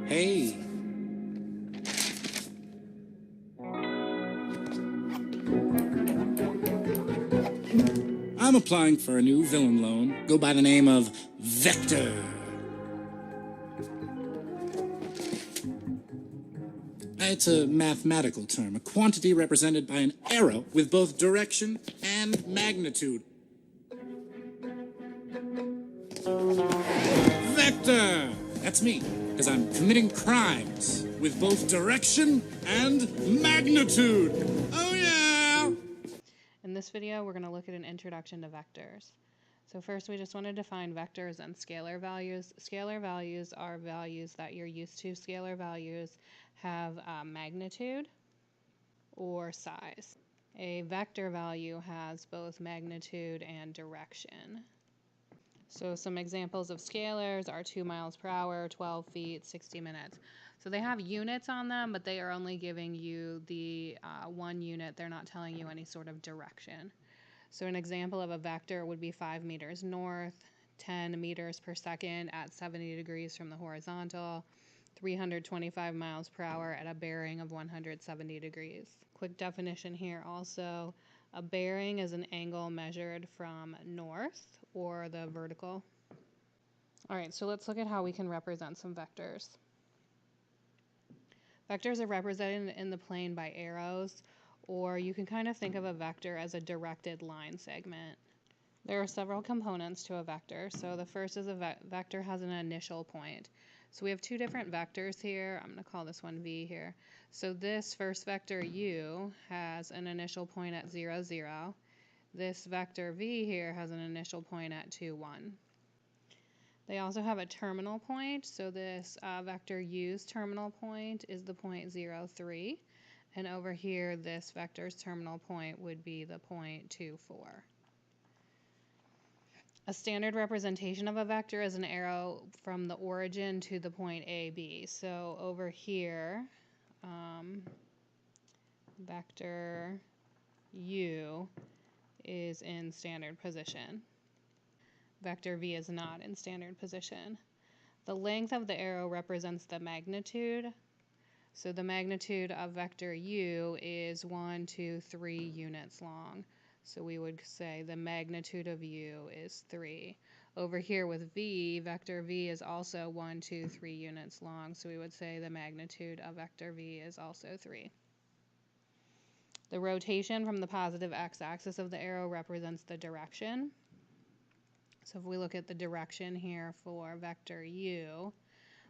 Hey, I'm applying for a new villain loan. Go by the name of Vector. It's a mathematical term, a quantity represented by an arrow with both direction and magnitude. Vector! That's me, because I'm committing crimes with both direction and magnitude. Oh, yeah! In this video, we're going to look at an introduction to vectors. So first, we just want to define vectors and scalar values. Scalar values are values that you're used to. Scalar values have magnitude or size. A vector value has both magnitude and direction. So some examples of scalars are 2 miles per hour, 12 feet, 60 minutes. So they have units on them, but they are only giving you the 1 unit. They're not telling you any sort of direction. So an example of a vector would be 5 meters north, 10 meters per second at 70 degrees from the horizontal, 325 miles per hour at a bearing of 170 degrees. Quick definition here also, a bearing is an angle measured from north or the vertical. All right, so let's look at how we can represent some vectors. Vectors are represented in the plane by arrows, or you can kind of think of a vector as a directed line segment. There are several components to a vector. So the first is a vector has an initial point. So we have two different vectors here. I'm going to call this one V here. So this first vector U has an initial point at 0, 0. This vector V here has an initial point at 2, 1. They also have a terminal point. So this vector U's terminal point is the point 0, 3. And over here, this vector's terminal point would be the point 2, 4. A standard representation of a vector is an arrow from the origin to the point A, B. So over here, vector U is in standard position. Vector V is not in standard position. The length of the arrow represents the magnitude. So the magnitude of vector U is 1, 2, 3 units long. So we would say the magnitude of U is 3. Over here with V, vector V is also 1, 2, 3 units long. So we would say the magnitude of vector V is also 3. The rotation from the positive x-axis of the arrow represents the direction. So if we look at the direction here for vector U,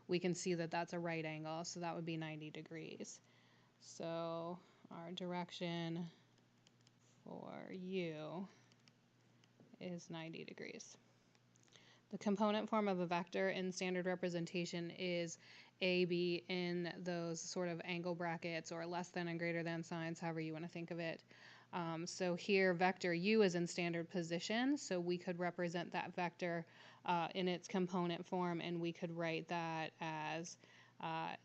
we can see that that's a right angle, so that would be 90 degrees. So our direction for U is 90 degrees. The component form of a vector in standard representation is AB in those sort of angle brackets or less than and greater than signs, however you want to think of it. So here vector U is in standard position, so we could represent that vector in its component form, and we could write that as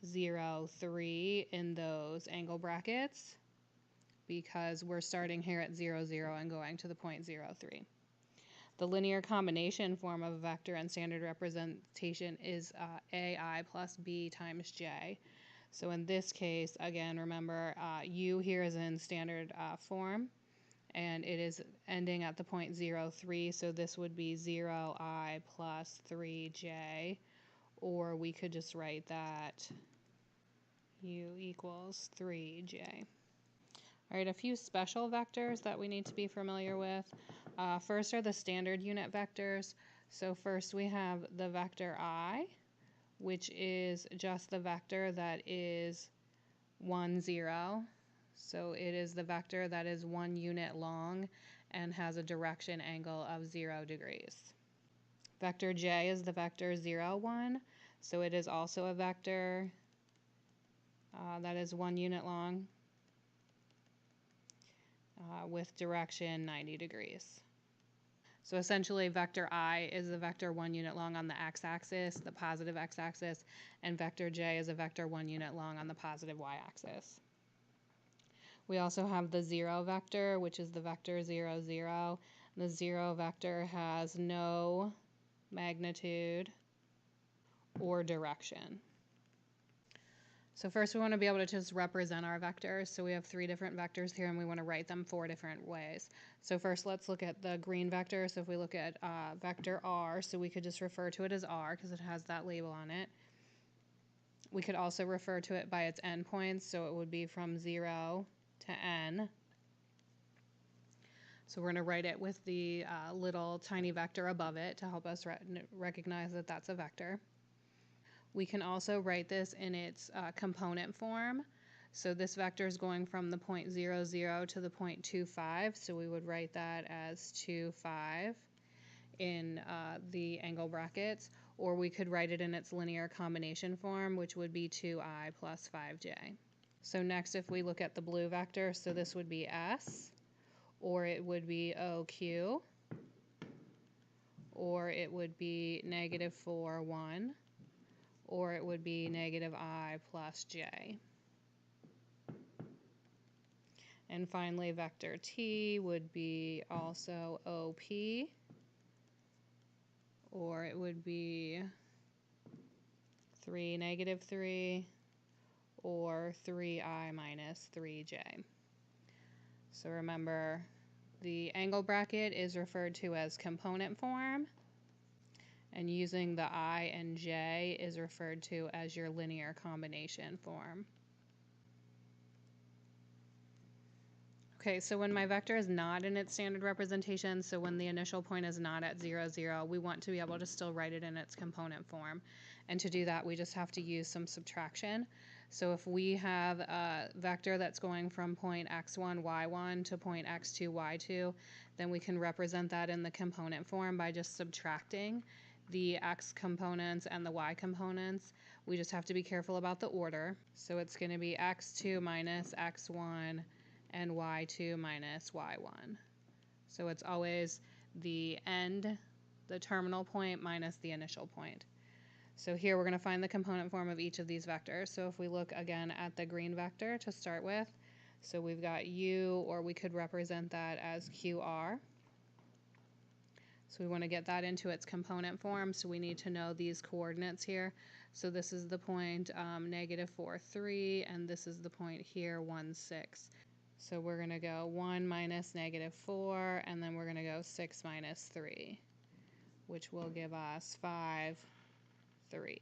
0, 3 in those angle brackets, because we're starting here at 0, 0 and going to the point 0, 3. The linear combination form of a vector in standard representation is AI plus B times J. So in this case, again, remember U here is in standard form, and it is ending at the point 0, 3, so this would be 0I plus 3J, or we could just write that U equals 3J. All right, a few special vectors that we need to be familiar with. First are the standard unit vectors. So first we have the vector I, which is just the vector that is 1, 0. So it is the vector that is 1 unit long and has a direction angle of 0 degrees. Vector J is the vector 0, 1. So it is also a vector that is 1 unit long with direction 90 degrees. So essentially vector I is the vector 1 unit long on the x-axis, the positive x-axis, and vector J is a vector 1 unit long on the positive y-axis. We also have the 0 vector, which is the vector 0, 0. The 0 vector has no magnitude or direction. So first we want to be able to just represent our vectors. So we have 3 different vectors here and we want to write them 4 different ways. So first let's look at the green vector. So if we look at vector r, so we could just refer to it as r because it has that label on it. We could also refer to it by its endpoints, so it would be from 0 to n. So we're going to write it with the little tiny vector above it to help us recognize that that's a vector. We can also write this in its component form. So this vector is going from the point 0, 0 to the point 2, 5. So we would write that as 2, 5 in the angle brackets. Or we could write it in its linear combination form, which would be 2i plus 5j. So next, if we look at the blue vector, so this would be s, or it would be OQ, or it would be negative 4, 1, or it would be negative I plus j. And finally, vector T would be also OP, or it would be 3, negative 3, or 3i minus 3j. So remember, the angle bracket is referred to as component form, and using the I and j is referred to as your linear combination form. Okay, so when my vector is not in its standard representation, so when the initial point is not at 0, 0, we want to be able to still write it in its component form. And to do that, we just have to use some subtraction. So if we have a vector that's going from point x1, y1 to point x2, y2, then we can represent that in the component form by just subtracting the x components and the y components. We just have to be careful about the order. So it's going to be x2 minus x1 and y2 minus y1. So it's always the end, the terminal point minus the initial point. So here we're going to find the component form of each of these vectors. So if we look again at the green vector to start with, so we've got u, or we could represent that as qr. So we want to get that into its component form, so we need to know these coordinates here. So this is the point negative 4, 3, and this is the point here, 1, 6. So we're going to go 1 minus negative 4, and then we're going to go 6 minus 3, which will give us 5, 3.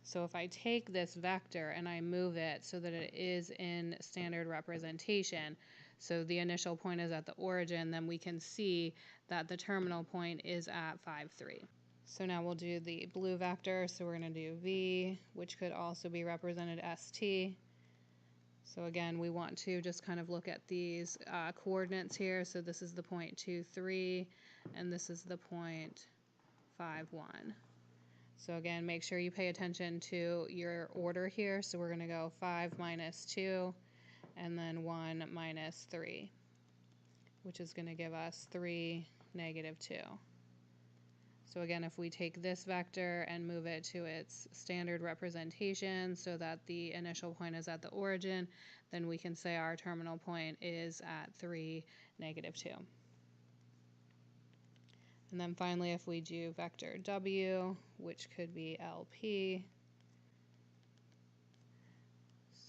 So if I take this vector and I move it so that it is in standard representation, so the initial point is at the origin, then we can see that the terminal point is at 5, 3. So now we'll do the blue vector. So we're going to do v, which could also be represented st. So again, we want to just kind of look at these coordinates here. So this is the point 2, 3, and this is the point 5, 1. So again, make sure you pay attention to your order here. So we're going to go 5 minus 2, and then 1 minus 3, which is going to give us 3, negative 2. So again, if we take this vector and move it to its standard representation so that the initial point is at the origin, then we can say our terminal point is at 3, negative 2. And then finally, if we do vector w, which could be LP,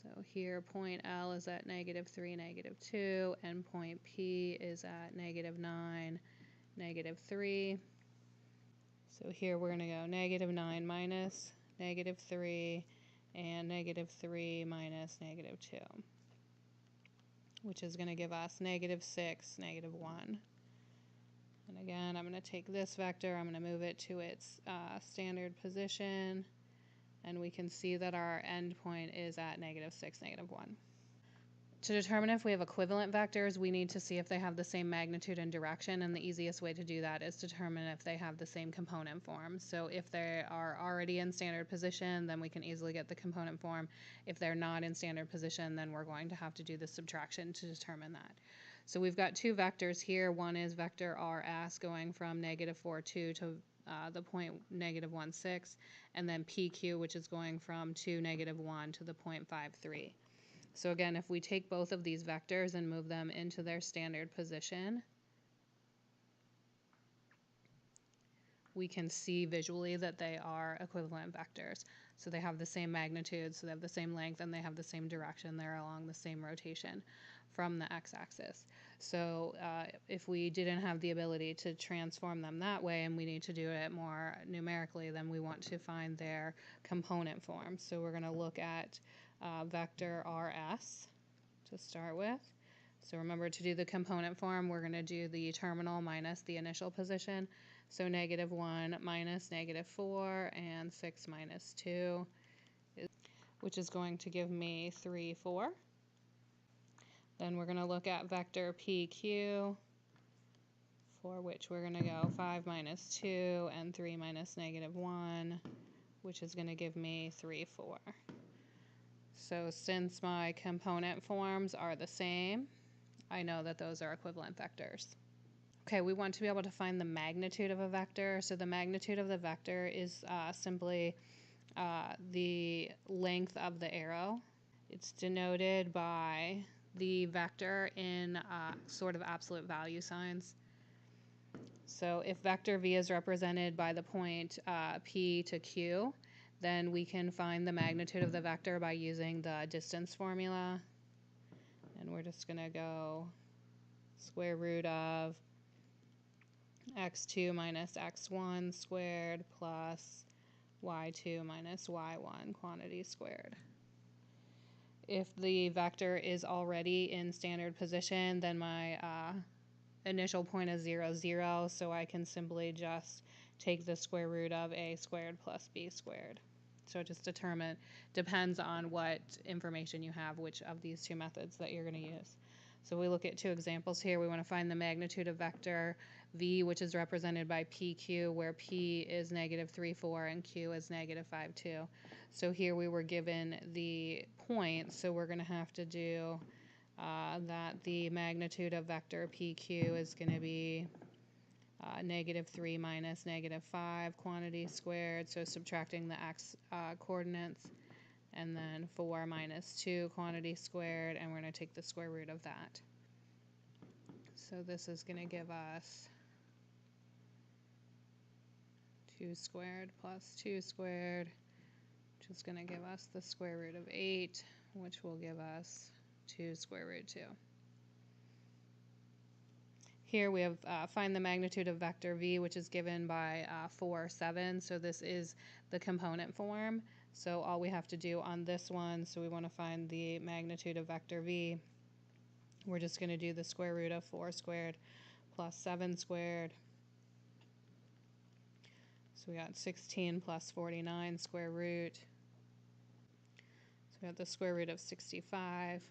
so here point L is at negative 3, negative 2, and point P is at negative 9, negative 3. So here we're going to go negative 9 minus negative 3 and negative 3 minus negative 2, which is going to give us negative 6, negative 1. And again, I'm going to take this vector, I'm going to move it to its standard position, and we can see that our endpoint is at negative 6, negative 1. To determine if we have equivalent vectors, we need to see if they have the same magnitude and direction, and the easiest way to do that is to determine if they have the same component form. So if they are already in standard position, then we can easily get the component form. If they're not in standard position, then we're going to have to do the subtraction to determine that. So we've got 2 vectors here. One is vector rs going from negative 4, 2 to the point negative 1, 6, and then pq, which is going from 2, negative 1 to the point 5, 3. So again, if we take both of these vectors and move them into their standard position, we can see visually that they are equivalent vectors. So they have the same magnitude, so they have the same length, and they have the same direction. They're along the same rotation from the x-axis. So if we didn't have the ability to transform them that way and we need to do it more numerically, then we want to find their component form. So we're going to look at vector rs to start with. So remember, to do the component form, we're going to do the terminal minus the initial position. So -1 minus -4 and 6 minus 2, which is going to give me 3, 4. Then we're going to look at vector PQ, for which we're going to go 5 minus 2 and 3 minus -1, which is going to give me 3, 4. So since my component forms are the same, I know that those are equivalent vectors. Okay, we want to be able to find the magnitude of a vector. So the magnitude of the vector is simply the length of the arrow. It's denoted by the vector in sort of absolute value signs. So if vector v is represented by the point p to q, then we can find the magnitude of the vector by using the distance formula. And we're just going to go square root of x2 minus x1 squared plus y2 minus y1 quantity squared. If the vector is already in standard position, then my initial point is 0, 0, so I can simply just take the square root of a squared plus b squared. So it just depends on what information you have, which of these two methods that you're going to use. So we look at two examples here. We want to find the magnitude of vector v, which is represented by pq, where p is -3, 4 and q is -5, 2. So here we were given the point, so we're going to have to do that the magnitude of vector PQ is going to be -3 minus -5 quantity squared, so subtracting the x coordinates, and then 4 minus 2 quantity squared, and we're going to take the square root of that. So this is going to give us 2 squared plus 2 squared, which is going to give us the square root of 8, which will give us 2 square root 2. Here we have find the magnitude of vector v, which is given by 4, 7. So this is the component form. So all we have to do on this one, so we want to find the magnitude of vector v. We're just going to do the square root of 4 squared plus 7 squared. So we got 16 plus 49 square root. So we got the square root of 65.